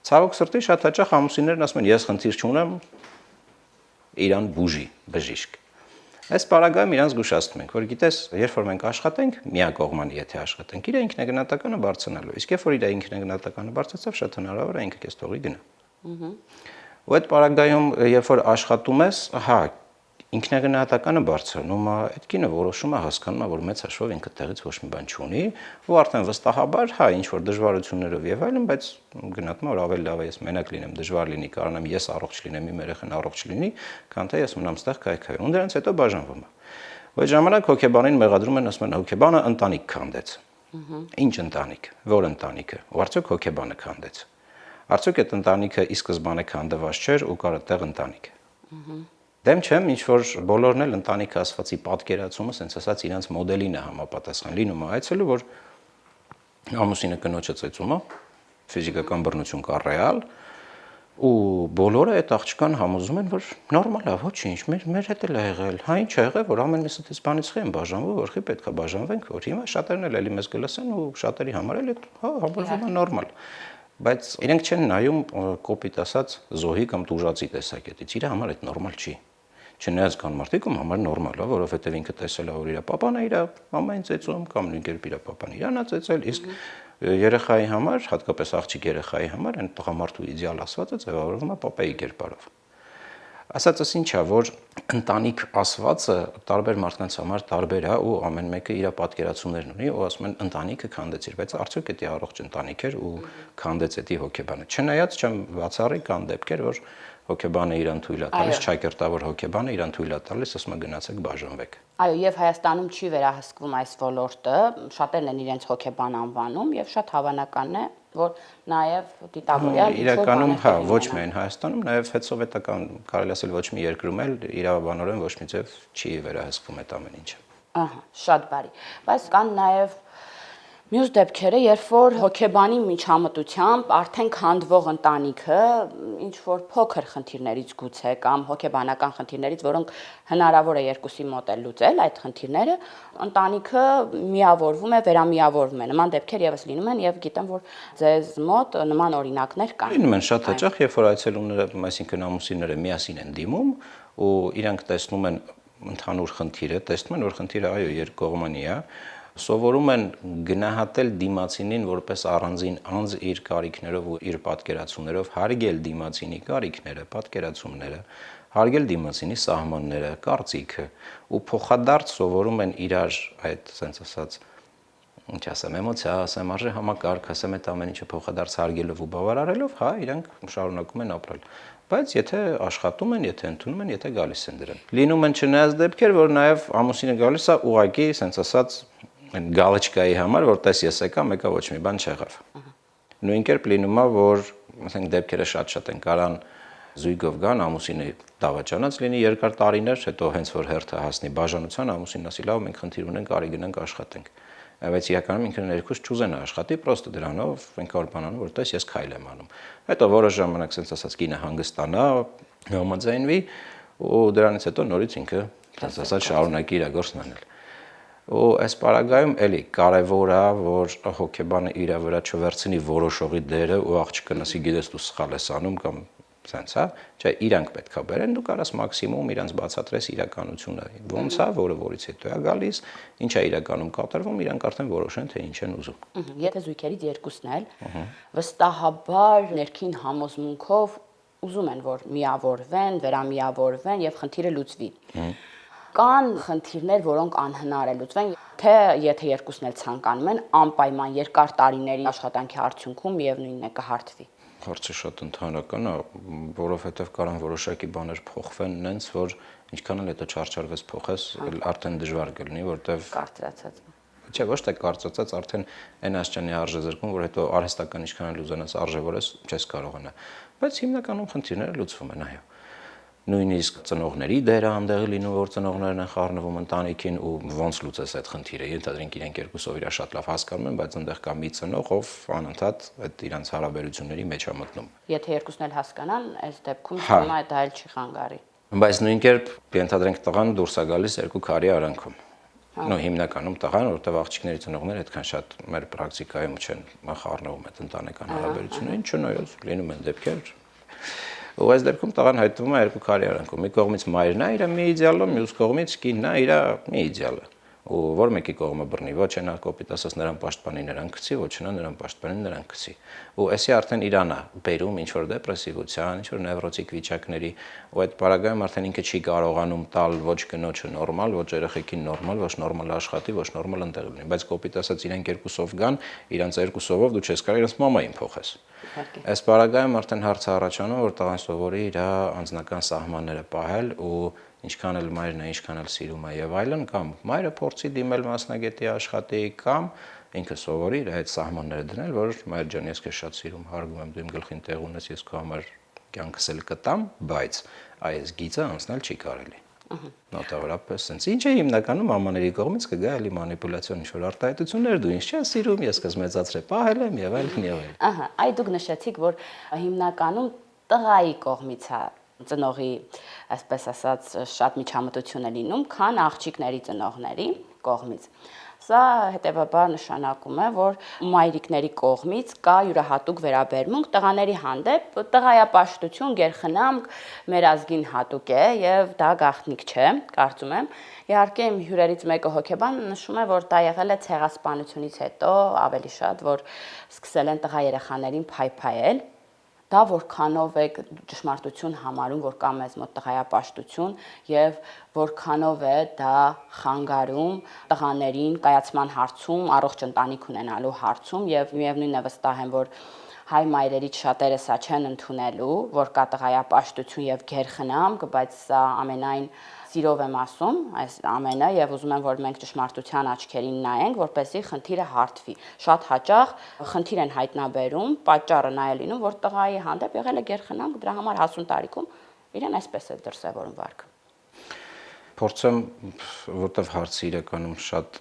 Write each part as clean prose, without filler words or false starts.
Ցավոք սրտի շատ հաճախ ամուսիններն ասում են ես խնդիր չունեմ, իրան բուժի, բժիշկ։ Այս պարագայում իրանց զգուշացնում ենք, որ գիտես, երբ որ մենք աշխատենք, միակողմանի եթե աշխատենք, իր ինքնագնահատականը բարձրանալու։ Իսկ երբ որ իր ինքնագնահատականը բարձրացավ, շատ հնարավոր է ինքը քեզ թողի գնա։ Ու այդ պարագայում, երբ որ աշխատում ես, հա, ինքնագնահատականը բարձրանում է, այդ կինը որոշում է, հասկանում է, որ մեծ հաշվով ինքը տեղից ոչ մի բան չունի, ու արդեն վստահաբար, հա, ինչ որ դժվարություններով եւ այլն, բայց գնահատում է, որ ավելի լավ է ես մենակ լինեմ, դժվար լինի, կարողանամ ես առողջ լինեմ, իմ երեխան առողջ լինի, քան թե ես մնամ ստեղ քայքայում։ Ու դրանից հետո բաժանվում է։ Ու այդ ժամանակ հոգեբանին մեղադրում են, ասում են հոգեբանը ընտանիք քանդեց։ Ինչ ընտանիք, որ ընտանիքը, ու արդյոք հոգեբանը քանդեց։ Արդյոք այդ ընտանիքը ի սկզբանե քանդված չէր ու կար այդտեղ ընտանիք։ Դեմ չեմ, ինչ որ բոլորն էլ ընտանիքը ասվածի պատկերացումը, ասենց ասած, իրանց մոդելին է համապատասխան լինում է այցելու, որ ամուսինը կնոջը ծեծում է, ֆիզիկական բռնություն կա ռեալ, ու բոլորը այդ աղջկան համոզում են, որ նորմալ է, ոչինչ, մեր հետ էլ է եղել, հա ինչ է եղել, որ ամեն մեսից բանից խի են բաժանվում, որ խի պետք է բաժանվենք, որ հիմա շատերն էլ էլի մեզ կլսեն ու շատերի համար էլ հա համարվում է նորմալ։ Բայց իրենք չեն նայում կոպիտ ասած զոհի կամ տուժածի տեսակետից, իր համար այդ նորմալ չի։ Չնայած կան մարդիկ, ում համար նորմալ է, որովհետև ինքը տեսել է, որ իր պապան է իր մամային ծեծում կամ նույն կերպ իր պապան իրան է ծեծել, իսկ երեխայի համար, հատկապես աղջիկ երեխայի համար, այն տղամարդու իդեալ ասվածը ձևավորվում է պապայի կերպարով։ Ասածս ինչ է, որ ընտանիք ասվածը տարբեր մարդկանց համար տարբեր է ու ամեն մեկը իր պատկերացումներն ունի ու ասում են ընտանիքը քանդեցիր, բայց արդյոք դա առողջ ընտանիք էր ու քանդեց դա հոգեբանը։ Չնայած չեմ բացառի կան դեպքեր, որ հոգեբանը իրան թույլ է տալիս, ճակերտավոր հոգեբանը իրան թույլ է տալիս, ասում է գնացեք բաժանվեք։ Այո, եւ Հայաստանում չի վերահսկվում այս ոլորտը, շատերն են իրենց հոգեբան անվանում եւ շատ հավանական է, որ նաեւ դիտավորյալ իրականում հա, ոչ միայն Հայաստանում, նաեւ հետսովետական, կարելի ասել ոչ մի երկրում էլ իրավաբանորեն ոչ մի ձև չի վերահսկվում այդ ամեն ինչը։ Ահա, շատ բարի։ Բայց կան նաեւ մյուս դեպքերը, երբ որ հոգեբանի միջամտությամբ արդեն քանդվող ընտանիքը ինչ որ փոքր խնդիրներից գուցե կամ հոգեբանական խնդիրներից, որոնք հնարավոր է երկուսի մոտ էլ լուծել այդ խնդիրները, ընտանիքը միավորվում է, վերամիավորվում է։ Նման դեպքեր եւս լինում են եւ գիտեմ, որ ձեզ մոտ նման օրինակներ կան։ Լինում են շատ հաճախ, երբ որ այցելուները, այսինքն ամուսինները միասին են դիմում ու իրանք տեսնում են ընդհանուր խնդիրը, տեսնում են, որ խնդիրը այո երկկողմանի է, սովորում են գնահատել դիմացինին որպես առանձին անձ իր կարիքներով ու իր պատկերացումներով, հարգել դիմացինի կարիքները, պատկերացումները, հարգել դիմացինի սահմանները, կարծիքը ու փոխադարձ սովորում են իրար այդ sense ասած ինչ ասեմ, էմոցիա, ասեմ, արժե համակարգ, ասեմ, այդ ամեն ինչը փոխադարձ հարգելով ու բավարարելով, հա, իրանք շարունակում են ապրել։ Բայց եթե աշխատում են, եթե ընդունում են, եթե գալիս են դրան։ Լինում են չնայած դեպքեր, որ նաև ամուսինը գալիս է ուղակի, sense ասած գալչկայի համար, որ տես ես եկա, մեկը ոչ մի բան չեղավ։ Նույն կերպ լինում է, որ ասենք դեպքերը շատ են կարան զույգով գան, ամուսինը դավաճանած լինի երկար տարիներ, հետո հենց որ հերթը հասնի բաժանության, ամուսինն ասի լավ, մենք խնդիր ունենք, արի գնանք աշխատենք։ Բայց իրականում ինքն ներքուս չուզեն աշխատի, պրոստը դրանով ենք արբանանում, որ տես ես քայլ եմ անում։ Հետո որոշ ժամանակ sense ասած կինը հանգստանա, համաձայնվի ու դրանից հետո նորից ինքը sense ասած շարունակի իր գործն անել։ Ու այս պարագայում էլի կարևոր է, որ հոգեբանը իր վրա չվերցնի որոշողի դերը ու աղջիկն ասի գիտես դու սխալ ես անում կամ sense, հա, չէ, իրանք պետքա բերեն, դու կարաս մաքսիմում իրանց բացատրես իրականությունը։ Ոնց է, որը որից հետո է գալիս, ինչ է իրականում կատարվում, իրանք արդեն որոշեն թե ինչ են ուզում։ Եթե զույգերից երկուսն էլ վստահաբար ներքին համոզմունքով ուզում են, որ միավորվեն, վերամիավորվեն եւ խնդիրը լուծվի։ Կան խնդիրներ, որոնք անհնար է լուծվեն, թե եթե երկուսն էլ ցանկանում են անպայման երկար տարիների աշխատանքի արդյունքում միևնույնն է կհարթվի։ Հարցը շատ ընդհանրական է, որովհետև կարան որոշակի բաներ փոխվեն նենց, որ ինչքան էլ հետո չարչարվես փոխես, արդեն դժվար կլինի, որտեվ կարծրացած։ Չէ, ոչ թե կարծրացած, արդեն այն ասճանի արժե զրկում, որ հետո արհեստական ինչքան էլ ուզենաս արժևորես, չես կարողանա։ Բայց հիմնականում խնդիրները լուծվում են, այո։ Նույնիսկ ծնողների դերը անդեղի լինում, որ ծնողներն են խառնվում ընտանիքին ու ոնց լուծես այդ խնդիրը։ Ենթադրենք իրենք երկուսով իրար շատ լավ հասկանում են, բայց այնտեղ կա մի ծնող, ով անընդհատ այդ իրանց հարաբերությունների մեջ է մտնում։ Եթե երկուսն էլ հասկանան, այս դեպքում հիմա դա էլ չի խանգարի։ Բայց նույն կերպ ենթադրենք տղան դուրս է գալիս երկու քարի արանքում։ նո հիմնականում տղան, որտեղ աղջիկների ծնողները այդքան շատ մեր պրակտիկայում չեն խառնվում այդ ընտանեկան հարաբերություններին, չնայած լինում են դեպքեր, ու այս դեպքում տղան հայտնվում է երկու քարի արանքում։ Մի կողմից մայրն է իր մի իդեալը, մյուս կողմից կինն է իր մի իդեալը։ Ու որ մեկի կողմը բռնի, ոչ այնա կոպիտ ասած նրան պաշտպանի, նրան գցի, ոչ այնա նրան պաշտպանի, նրան գցի։ Ու էսի արդեն իրանա բերում ինչ որ դեպրեսիվության, ինչ որ նևրոտիկ վիճակների, ու այդ պարագայում արդեն ինքը չի կարողանում տալ ոչ կնոջը նորմալ, ոչ երեխեքին նորմալ, ոչ նորմալ աշխատի, ոչ նորմալ ընտեղ լինի, բայց կոպիտ ասած իրենք երկուսով գան, իրանց երկուսովով դու չես կարող իրենց մամային փոխես։ Այս պարագայում արդեն հարցը առաջանում, որ տղան սովորի իր անձնական սահմանները պահել ու ինչքան էլ մայրն է, ինչքան էլ սիրում է եւ այլն, կամ մայրը փորձի դիմել մասնագետի աշխատի, կամ ինքը սովորի իր այդ սահմանները դնել, որ մայր ջան, ես քեզ շատ սիրում, հարգում եմ, դու իմ գլխին տեղ ունես, ես քո համար կյանքս էլ կտամ, բայց այս գիծը անցնել չի կարելի։ Նոտավորապես sense ինչ է հիմնականում մամաների կողմից կգա էլի մանիպուլյացիոն ինչ-որ արտահայտություններ, դու ինձ չես սիրում, ես քեզ մեծացրել պահել եմ եւ այլն եւ այլն։ Ահա, այ դուք նշեցիք, որ հիմնականում տղայի կողմից է ծնողի, այսպես ասած, շատ միջամտություն է լինում, քան աղջիկների ծնողների կողմից։ Սա հետևաբար նշանակում է, որ մայրիկների կողմից կա յուրահատուկ վերաբերմունք տղաների հանդեպ, տղայապաշտություն, գերխնամք մեր ազգին հատուկ է եւ դա գաղտնիք չէ, կարծում եմ։ Իհարկե իմ հյուրերից մեկը հոգեբան նշում է, որ դա եղել է ցեղասպանությունից հետո ավելի շատ, որ սկսել են տղա երեխաներին փայփայել։ Դա որքանով է ճշմարտություն համարում, որ կա մեզ մոտ տղայապաշտություն եւ որքանով է դա խանգարում տղաներին կայացման հարցում, առողջ ընտանիք ունենալու հարցում եւ միևնույնն է վստահ եմ, որ հայ մայրերից շատերը սա չեն ընդունելու, որ կա տղայապաշտություն եւ գերխնամք, բայց սա ամենայն սիրով եմ ասում այս ամենը եւ ուզում եմ որ մենք ճշմարտության աչքերին նայենք, որպեսզի խնդիրը հարթվի։ Շատ հաճախ խնդիր են հայտնաբերում, պատճառը նա է լինում, որ տղայի հանդեպ եղել է գերխնամք, դրա համար հասուն տարիքում իրեն այսպես է դրսևորում վարքը։ Փորձեմ, որտեվ հարցը իրականում շատ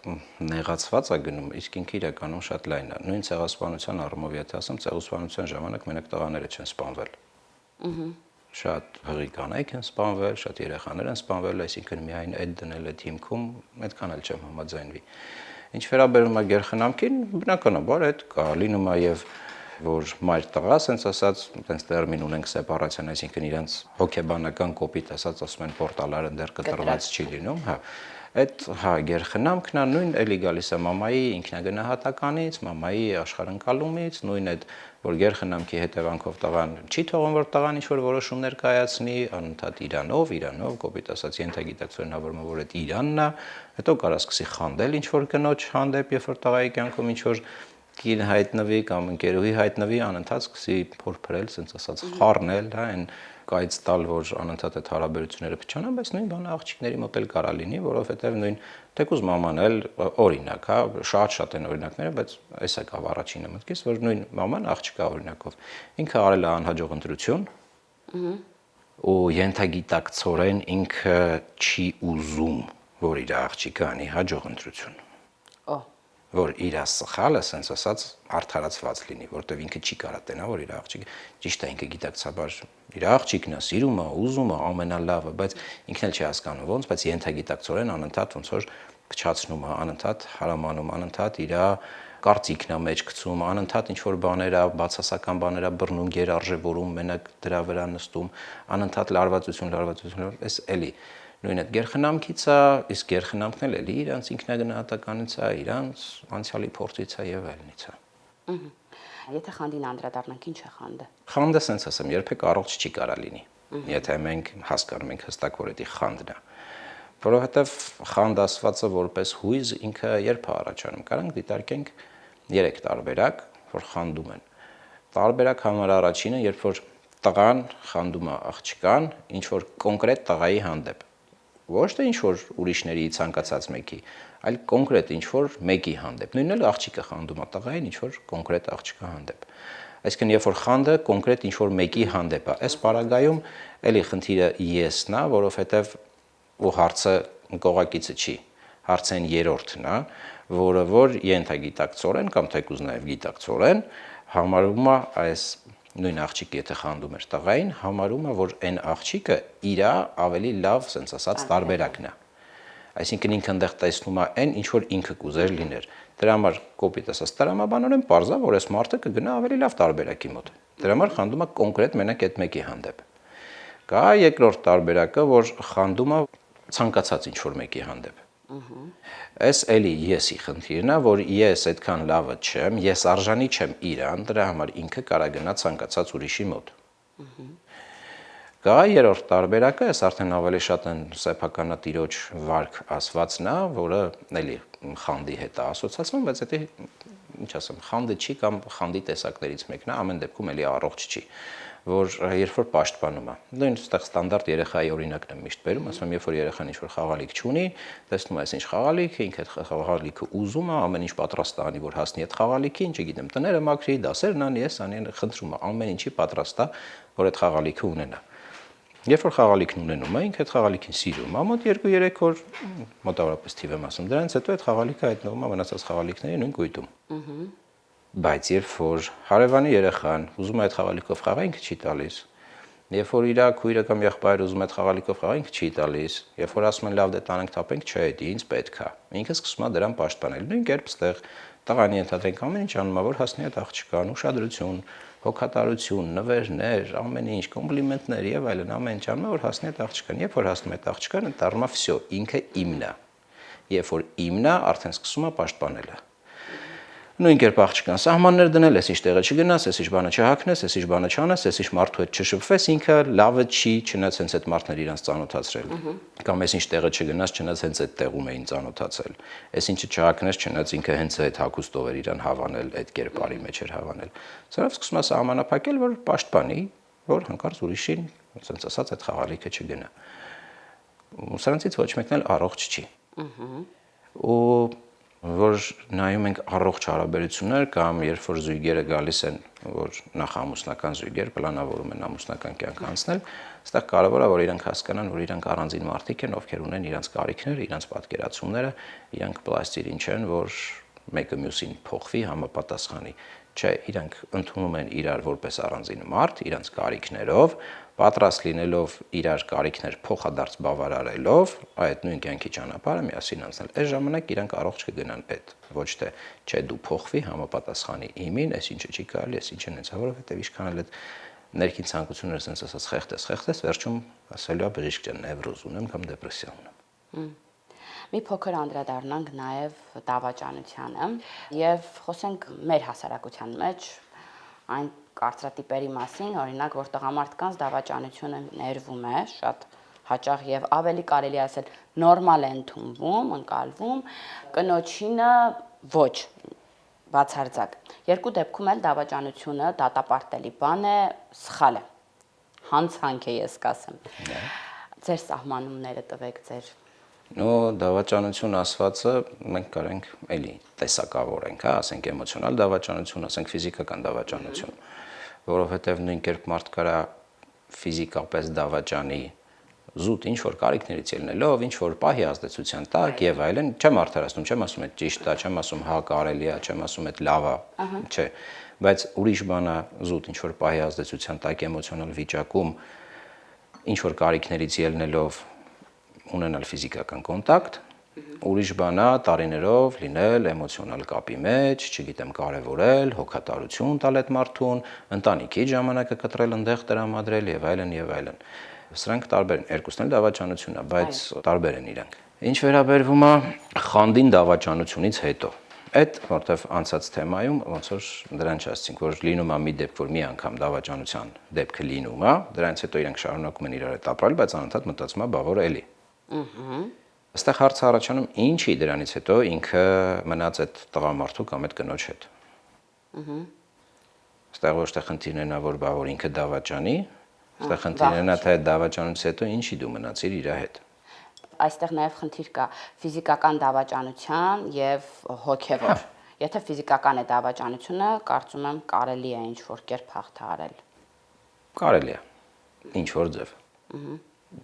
նեղացված է գնում, իսկ ինքը իրականում շատ լայն է։ Նույն ցեղասպանության առումով եթե ասեմ, ցեղասպանության ժամանակ մենակ տղաները չեն սպանվել։ Շատ հղի կանայք են սպանվել, շատ երեխաներ են սպանվել, այսինքն միայն այդ դնել այդ հիմքում, այդքան էլ չեմ համաձայնվի։ Ինչ վերաբերում է գերխնամքին, բնականաբար այդ կա, լինում է եւ որ մայր տղա, ասենց ասած, այդպես տերմին ունենք սեպարացիան, այսինքն իրենց հոգեբանական կոպիտ ասած ասում են պորտալարը դեռ կտրված չի լինում, հա։ Այդ հա գերխնամքն է նույն էլի գալիս է մամայի ինքնագնահատականից, մամայի աշխարհընկալումից, նույն այդ որ գերխնամքի հետևանքով տղան չի թողում որ տղան ինչ-որ որոշումներ կայացնի, անընդհատ իրանով, կոպիտ ասած ենթագիտակցորեն հավորում որ այդ իրանն է, հետո կարա սկսի խանդել ինչ-որ կնոջ հանդեպ, երբ որ տղայի կյանքում ինչ-որ կին հայտնվի կամ ընկերուհի հայտնվի, անընդհատ սկսի փորփրել, ասենց ասած խառնել, հա, այն կայծ տալ, որ անընդհատ այդ հարաբերությունները փչանան, բայց նույն բանը աղջիկների մոտ էլ կարա լինի, որովհետև նույն թեկուզ մաման էլ օրինակ, հա, շատ են օրինակները, բայց էսա կա առաջինը մտքից, որ նույն մաման աղջիկա օրինակով ինքը արել է անհաջող ընտրություն, ու ենթագիտակցորեն ինքը չի ուզում, որ իր աղջիկը անի հաջող ընտրություն։ Որ իր սխալը, ասենց ասած, արդարացված լինի, որտեվ ինքը չի կարա տենա, որ իր աղջիկը ճիշտ է ինքը գիտակցաբար իր աղջիկն է, սիրում է, ուզում է, ամենալավը, բայց ինքն էլ չի հասկանում ոնց, բայց ենթագիտակցորեն անընդհատ ոնց որ փչացնում է, անընդհատ հարամանում, անընդհատ իր կարծիքն է մեջ գցում, անընդհատ ինչ որ բաներ է, բացասական բաներ է բռնում, գերարժևորում, մենակ դրա վրա նստում, անընդհատ լարվածություն, էս էլի նույն այդ գերխնամքից է, իսկ գերխնամքն էլ էլի իրանց ինքնագնահատականից է, իրանց անցյալի փորձից է եւ այլնից է։ Եթե խանդին անդրադառնանք, ինչ է խանդը։ Խանդը sense ասեմ, երբեք առողջ չի կարա լինի։ Եթե մենք հասկանում ենք հստակ որ դա խանդն է։ Որովհետեւ խանդ ասվածը որպես հույզ ինքը երբ է առաջանում։ Կարանք դիտարկենք 3 տարբերակ, որ խանդում են։ Տարբերակ համար առաջինը, երբ որ տղան խանդում է աղջկան, ինչ որ կոնկրետ տղայի հանդեպ։ Ոչ թե ինչ որ ուրիշների ցանկացած մեկի, այլ կոնկրետ ինչ որ մեկի հանդեպ։ Նույնն էլ աղջիկը խանդում է տղային ինչ որ կոնկրետ աղջկա հանդեպ։ Այսինքն երբ որ խանդը կոնկրետ ինչ որ մեկի հանդեպ է, այս պարագայում էլի խնդիրը եսն է, որովհետև ու հարցը կողակիցը չի։ Հարցը այն երրորդն է, որը որ ենթագիտակցորեն կամ թեկուզ նաև գիտակցորեն համարում է այս նույն աղջիկը եթե խանդում էր տղային, համարում է որ այն աղջիկը իրա ավելի լավ, ասենց ասած, տարբերակն է։ Այսինքն ինքը այնտեղ տեսնում է այն, ինչ որ ինքը կուզեր լիներ։ Դրա համար կոպիտ ասած տրամաբանորեն պարզ է, որ այս մարդը կգնա ավելի լավ տարբերակի մոտ։ Դրա համար խանդում է կոնկրետ մենակ այդ մեկի հանդեպ։ Կա երկրորդ տարբերակը, որ խանդում է ցանկացած ինչ որ մեկի հանդեպ։ Այս էլի եսի խնդիրն է, որ ես այդքան լավը չեմ, ես արժանի չեմ իրան, դրա համար ինքը կարա գնա ցանկացած ուրիշի մոտ։ Կա երրորդ տարբերակը, այս արդեն ավելի շատ են սեփականատիրոջ վարք ասվածն է, որը էլի խանդի հետ է ասոցացվում, բայց դա ինչ ասեմ, խանդը չի կամ խանդի տեսակներից մեկն է, ամեն դեպքում էլի առողջ չի, որ երբ որ պաշտպանում է։ Նույն այստեղ ստանդարտ երեխայի օրինակն եմ միշտ բերում, ասում եմ, երբ որ երեխան ինչ-որ խաղալիք չունի, տեսնում ես ինչ խաղալիք է, ինքը այդ խաղալիքը ուզում է, ամեն ինչ պատրաստ է անի, որ հասնի այդ խաղալիքին, չգիտեմ, տները մաքրի, դասերն անի, ես անի, խնդրում է, ամեն ինչի պատրաստ է, որ այդ խաղալիքը ունենա։ Երբ որ խաղալիքն ունենում է, ինքը այդ խաղալիքին սիրում է, մոտ 2-3 օր, մոտավորապես թիվ եմ ասում, դրանից հետո այդ խաղալիքը հայտնվում է մնացած խաղալիքների նույն կույտում։ Բայց երբ որ հարևանի երեխան ուզում է այդ խաղալիքով խաղալ, ինքը չի տալիս։ Երբ որ իր քույրը կամ եղբայրը ուզում է այդ խաղալիքով խաղալ, ինքը չի տալիս։ Երբ որ ասում են լավ դե տանենք թափենք, չէ, դա ինձ պետք է։ Ինքը սկսում է դրան պաշտպանել։ Նույն կերպ ստեղ տղան ենթադրենք ամեն ինչ անում է, որ հասնի այդ աղջկան, ուշադրություն, հոգատարություն, նվերներ, ամեն ինչ, կոմպլիմենտներ եւ այլն, ամեն ինչ անում է, որ հասնի այդ աղջկան։ Երբ որ հասնում է այդ աղջկան, դառնում է վсё, ինքը իմն է։ Երբ որ իմն է, արդեն սկսում է պաշտպանելը։ Նույն կերպ աղջկան սահմաններ դնել, ես ինչ տեղը չգնաս, ես ինչ բանը չհագնես, ես ինչ բանը չանես, ես ինչ մարդու հետ չշփվես, ինքը լավը չի, չնայած հենց այդ մարդները իրանց ծանոթացրել։ Կամ ես ինչ տեղը չգնաս, չնայած հենց այդ տեղում էին ծանոթացել։ Ես ինչը չհագնես, չնայած ինքը հենց այդ հագուստով էր իրան հավանել, այդ կերպարի մեջ էր հավանել։ Սրանով սկսում է սահմանափակել, որ պաշտպանի, որ հանկարծ ուրիշին, ասենց ասած, այդ խաղալիքը չգնա։ Սրանցից ոչ մեկն էլ առողջ չի։ Ու որ նայում ենք առողջ հարաբերություններ կամ երբ որ զույգերը գալիս են, որ նախ ամուսնական զույգեր պլանավորում են ամուսնական կյանք անցնել, այստեղ կարևոր է որ իրանք հասկանան, որ իրանք առանձին մարդիկ են, ովքեր ունեն իրանք կարիքները, իրանք պատկերացումները, իրանք պլաստիրին չեն, որ մեկը մյուսին փոխվի, համապատասխանի։ Չէ, իրանք ընդունում են իրար որպես առանձին մարդ, իրանք կարիքներով, պատրաստ լինելով իրար կարիքներ փոխադարձ բավարարելով, այդ նույն կյանքի ճանապարհը միասին անցնել։ Այս ժամանակ իրանք առողջ կգնան այդ, ոչ թե չէ դու փոխվի, համապատասխանի իմին, այս ինչը չի կարելի, այս ինչը հենց, որովհետև ինչքան էլ այդ ներքին ցանկությունները sense ասած խեղտես, վերջում ասելու է բժիշկ ջան, նևրոզ ունեմ կամ դեպրեսիա ունեմ։ Մի փոքր անդրադառնանք նաև դավաճանությանը եւ խոսենք մեր հասարակության մեջ այն կարծրատիպերի մասին, օրինակ, որ տղամարդկանց դավաճանությունը ներվում է շատ հաճախ եւ ավելի կարելի ասել նորմալ է ընդունվում, ընկալվում, կնոջինը ոչ բացարձակ։ Երկու դեպքում էլ դավաճանությունը դատապարտելի բան է, սխալ է։ Հանցանք է, ես կասեմ։ Ձեր սահմանումները տվեք ձեր դավաճանություն ասվածը մենք կարենք էլի տեսակավորենք, հա, ասենք էմոցիոնալ դավաճանություն, ասենք ֆիզիկական դավաճանություն, որովհետև նույն կերպ մարդ կարա ֆիզիկապես դավաճանի զուտ ինչ որ կարիքներից ելնելով, ինչ որ պահի ազդեցության տակ եւ այլն, չեմ արդարացնում, չեմ ասում այդ ճիշտ է, չեմ ասում հա կարելի է, չեմ ասում այդ լավ է, չէ, բայց ուրիշ բան է զուտ ինչ որ պահի ազդեցության տակ էմոցիոնալ վիճակում ինչ որ կարիքներից ելնելով ունենալ ֆիզիկական կոնտակտ, ուրիշ բան է տարիներով լինել էմոցիոնալ կապի մեջ, չգիտեմ, կարևորել, հոգատարություն տալ այդ մարդուն, ընտանիքի ժամանակը կտրել, այնտեղ տրամադրել եւ այլն եւ այլն։ Սրանք տարբեր են, երկուսն էլ դավաճանություն է, բայց տարբեր են իրանք։ Ինչ վերաբերվում է խանդին դավաճանությունից հետո, այդ որտեվ անցած թեմայում ոնց որ դրան չասցինք, որ լինում է մի դեպք, որ մի անգամ դավաճանության դեպքը լինում է, դրանից հետո իրանք շարունակում են իրար հետ ապրել, բայց անընդհատ մտածում է բա որ էլի։ Այստեղ հարցը առաջանում ինչի դրանից հետո ինքը մնաց այդ տղամարդու կամ այդ կնոջ հետ։ Այստեղ ոչ թե խնդիրն է որ բա որ ինքը դավաճանի, այստեղ խնդիրն է թե դավաճանությունից հետո ինչի դու մնացիր իր հետ։ Այստեղ նաև խնդիր կա ֆիզիկական դավաճանության եւ հոգեվոր։ Եթե ֆիզիկական է դավաճանությունը, կարծում եմ կարելի է ինչ որ կերպ հաղթահարել։ Կարելի է։ Ինչ որ ձև։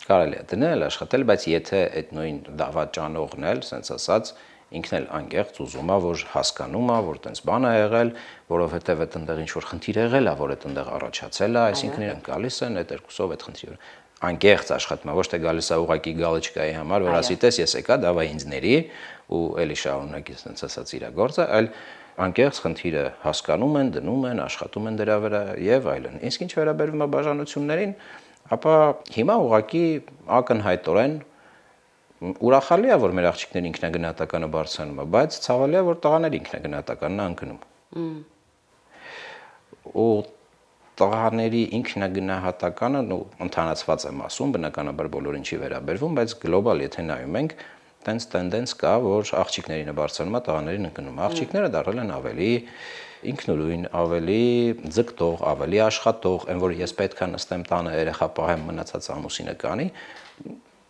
Կարելի է դնել, աշխատել, բայց եթե այդ նույն դավաճանողն էլ, ասենց ասած, ինքն էլ անկեղծ ուզում է, որ հասկանում է, որ տենց բան է եղել, որովհետև այդ այնտեղ ինչ որ խնդիր եղել է, որ այդ այնտեղ առաջացել է, այսինքն իրենք գալիս են այդ երկուսով այդ խնդիրը։ անկեղծ աշխատում, ոչ թե գալիս է ուղակի գալիչկայի համար, որ ասի տես ես եկա, դավայ ինձ ների ու էլի շարունակի ասենց ասած իր գործը, այլ անկեղծ խնդիրը հասկանում են, դնում են, աշխատում են դրա վրա եւ այլն։ Իսկ ինչ վերաբերվում է բաժանություններին, ապա հիմա ուղակի ակնհայտորեն ուրախալի է, որ մեր աղջիկների ինքնագնահատականը բարձրանում է, բայց ցավալի է, որ տղաների ինքնագնահատականն է ընկնում։ Ու տղաների ինքնագնահատականը ընդհանրացված եմ ասում, բնականաբար բոլորին չի վերաբերվում, բայց գլոբալ եթե նայում ենք, տենց տենդենց կա, որ աղջիկներին է բարձրանում, տղաներին ընկնում։ Աղջիկները դառել են ավելի ինքնուրույն, ավելի ձգտող, ավելի աշխատող, այն որ ես պետքա նստեմ տանը երեխա պահեմ, մնացած ամուսինը կանի,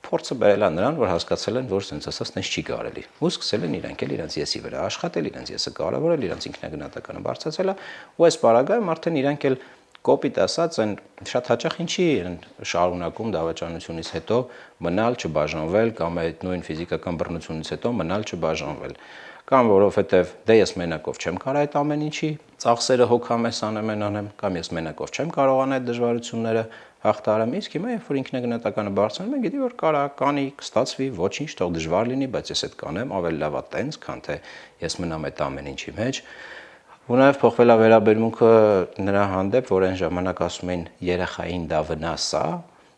փորձը բերել է նրան, որ հասկացել են, որ sense ասած տենց չի կարելի։ Ու սկսել են իրանք էլ իրենց եսի վրա աշխատել, իրենց եսը կարևորել, իրենց ինքնագնահատականը բարձրացել է, ու այս պարագայում արդեն իրանք էլ կոպիտ ասած են շատ հաճախ ինչի են շարունակում դավաճանությունից հետո մնալ չբաժանվել կամ այդ նույն ֆիզիկական բռնությունից հետո մնալ չբաժանվել կամ որովհետև դե ես մենակով չեմ կարող այդ ամեն ինչի ծախսերը հոգամես անեմ կամ ես մենակով չեմ կարողանա այդ դժվարությունները հաղթահարեմ իսկ հիմա երբ որ ինքնագնահատականը բարձրանում է գիտի որ կարա կանի կստացվի ոչինչ թող դժվար լինի բայց ես այդ կանեմ ավելի լավ է տենց քան թե ես մնամ այդ ամեն ինչի մեջ ու նաև փոխվել է վերաբերմունքը նրա հանդեպ, որ այն ժամանակ ասում էին երեխային դա վնաս է,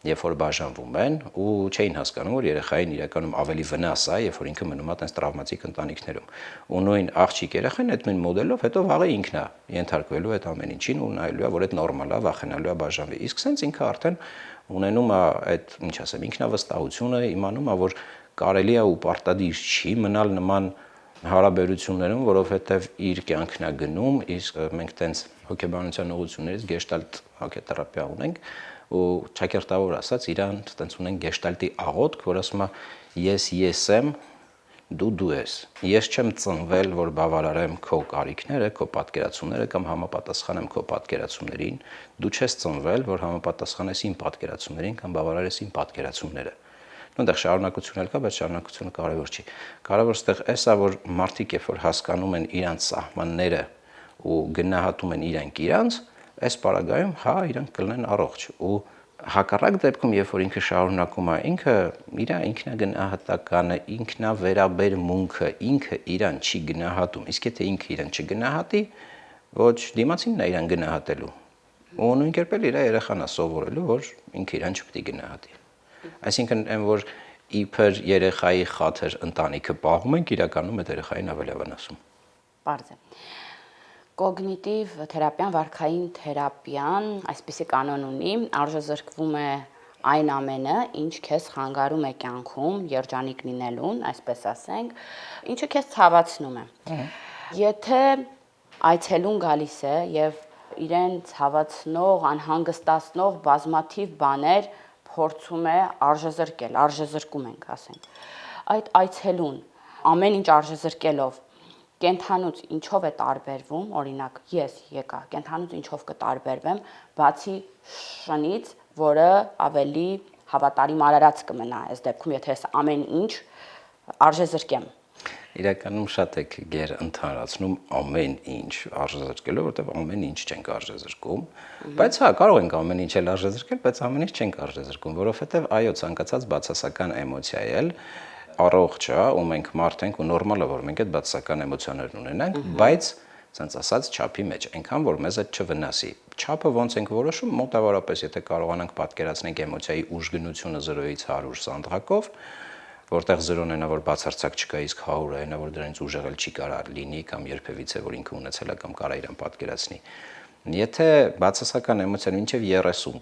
երբ որ բաժանվում են, ու չէին հասկանում, որ երեխային իրականում ավելի վնաս է, երբ որ ինքը մնում է տենց տրավմատիկ ընտանիքներում։ Ու նույն աղջիկ երեխան այդ նույն մոդելով հետո վաղը ինքն է ենթարկվելու այդ ամեն ինչին ու նայելու է, որ այդ նորմալ է, վախենալու է բաժանվի։ Իսկ սենց ինքը արդեն ունենում է այդ, ինչ ասեմ, ինքնավստահությունը, իմանում է, որ կարելի է ու պարտադիր չի մնալ նման հարաբերություններում, որովհետև իր կյանքն է գնում, իսկ մենք տենց հոգեբանության ուղղություններից գեշտալտ հոգեթերապիա ունենք ու ճակերտավոր ասած իրան տենց ունենք գեշտալտի աղոթք, որ ասում է ես եմ, դու ես։ Ես չեմ ծնվել, որ բավարարեմ քո կարիքները, քո պատկերացումները կամ համապատասխանեմ քո պատկերացումներին, դու չես ծնվել, որ համապատասխանես իմ պատկերացումներին կամ բավարարես իմ պատկերացումները։ Այնտեղ շարունակություն էլ կա, բայց շարունակությունը կարևոր չի։ Կարևոր ստեղ էսա, որ մարդիկ երբ որ հասկանում են իրանց սահմանները ու գնահատում են իրանք, այս պարագայում հա իրանք կլինեն առողջ ու հակառակ դեպքում երբ որ ինքը շարունակում է ինքը իր ինքնագնահատականը, ինքնավերաբերմունքը, ինքը իրան չի գնահատում, իսկ եթե ինքը իրան չգնահատի, ոչ դիմացինն է իրան գնահատելու։ Ու նույն կերպ էլ իր երեխան է սովորելու, որ ինքը իրան չպետք է գնահատի։ Այսինքն այն որ իբր երեխայի խաթր ընտանիքը պահում ենք, իրականում այդ երեխային ավելի վնասում։ Պարզ է։ Կոգնիտիվ թերապիան, վարքային թերապիան այսպիսի կանոն ունի, արժեզրկվում է այն ամենը, ինչ քեզ խանգարում է կյանքում երջանիկ լինելուն, այսպես ասենք, ինչը քեզ ցավացնում է։ Եթե այցելուն գալիս է եւ իրեն ցավացնող, անհանգստացնող բազմաթիվ բաներ փորձում է արժեզրկում ենք, ասենք։ Այդ այցելուն ամեն ինչ արժեզրկելով կենթանուց ինչով է տարբերվում, օրինակ ես եկա, կենթանուց ինչով կտարբերվեմ, բացի շնից, որը ավելի հավատարիմ արարած կմնա այս դեպքում, եթե ես ամեն ինչ արժեզրկեմ։ Իրականում շատ եք գեր ընդհանրացնում ամեն ինչ արժեզրկելով, որտեղ ամեն ինչ չենք արժեզրկում, բայց հա կարող ենք ամեն ինչ էլ արժեզրկել, բայց ամեն ինչ չենք արժեզրկում, որովհետև այո, ցանկացած բացասական էմոցիա էլ առողջ է, ու մենք մարդ ենք ու նորմալ է, որ մենք այդ բացասական էմոցիաներն ունենանք, բայց ցած ասած չափի մեջ, այնքան որ մեզ այդ չվնասի։ Չափը ոնց ենք որոշում, մոտավորապես եթե կարողանանք պատկերացնենք էմոցիայի ուժգնությունը 0-ից 100 սանդղակով, որտեղ 0-ն այնա որ բացարձակ չկա, իսկ 100-ը այնա որ դրանից ուժեղել չի կարող լինի կամ երբևիցե որ ինքը ունեցել է կամ կարա իրան պատկերացնի։ Եթե բացասական էմոցիան մինչև 30,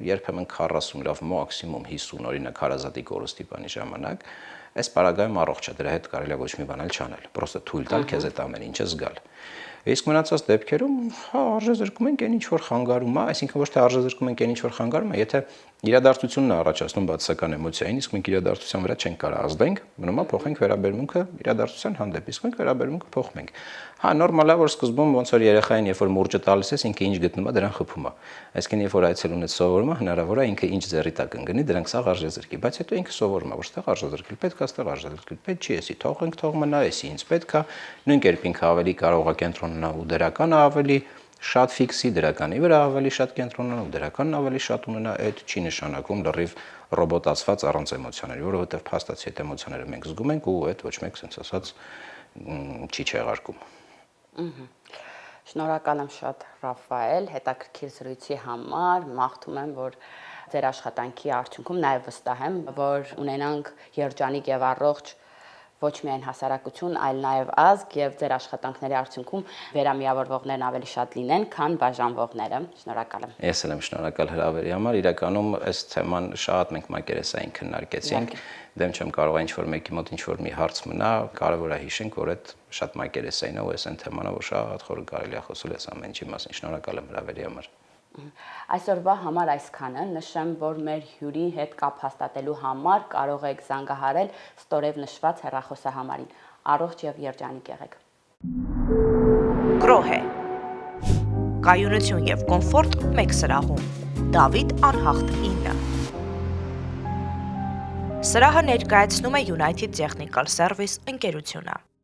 երբեմն 40, լավ մաքսիմում 50 օրինակ հարազատի կորստի բանի ժամանակ, այս պարագայում առողջ է, դրա հետ կարելի է ոչ մի բան էլ չանել, պրոստը թույլ տալ քեզ այդ ամեն ինչը զգալ։ Իսկ մնացած դեպքերում հա արժեզրկում ենք այն ինչ որ խանգարում է, այսինքն ոչ թե արժեզրկում ենք այն ինչ որ խանգարում է, եթե իրադարձությունն է առաջացնում բացասական էմոցիային, իսկ մենք իրադարձության վրա չենք կարող ազդենք, մնում է փոխենք վերաբերմունքը իրադարձության հանդեպ, իսկ մենք վերաբերմունքը փոխում ենք։ Հա նորմալ է որ սկզբում ոնց որ երեխային երբ որ մուրճը տալիս ես, ինքը ինչ գտնում է, դրան խփում է։ Այսինքն երբ որ այցելունից սովորում է, հնարավոր է ինքը ինչ ձեռի տակ ընկնի, դրանք սա արժեզրկի, բայց հետո ինքը սովորում է, որ ստեղ արժեզրկել պետք է, ստեղ արժեզրկել պետք չի, էսի թողենք թող մնա, էսի ինձ պետք է, նույն կերպ ինքը ավելի կարող է կենտրոնանալ ու դրական ավելի շատ ֆիքսի դրականի վրա ավելի շատ կենտրոնանալ, դրականն ավելի շատ ունենա, այդ չի նշանակում լրիվ ռոբոտացված առանց էմոցիաների, որովհետև փաստացի այդ էմոցիաները մենք զգում ենք ու այդ ոչ մեկ sense ասած չի չեղարկում։ Շնորհակալ եմ շատ Ռաֆայել, հետաքրքիր զրույցի համար, մաղթում եմ, որ ձեր աշխատանքի արդյունքում նաև վստահ եմ, որ ունենանք երջանիկ եւ առողջ ոչ միայն հասարակություն, այլ նաև ազգ եւ ձեր աշխատանքների արդյունքում վերամիավորվողներն ավելի շատ լինեն, քան բաժանվողները։ Շնորհակալ եմ։ Ես էլ եմ շնորհակալ հրավերի համար։ Իրականում այս թեման շատ մենք մակերեսային քննարկեցինք։ Դեմ չեմ կարող ինչ-որ մեկի մոտ ինչ-որ մի հարց մնա, կարևոր է հիշենք, որ այդ շատ մակերեսային է ու այս այն թեման է, որ շատ խոր կարելի է խոսել այս ամեն ինչի մասին։ Շնորհակալ եմ հրավերի համար։ Այսօրվա համար այսքանը, նշեմ, որ մեր հյուրի հետ կապ հաստատելու համար կարող եք զանգահարել ստորև նշված հեռախոսահամարին։ Առողջ եւ երջանիկ եղեք։ Գրոհե։ Կայունություն եւ կոմֆորտ մեկ սրահում։ Դավիթ Անհախտ 9։ Սրահը ներկայացնում է United Technical Service ընկերությունը։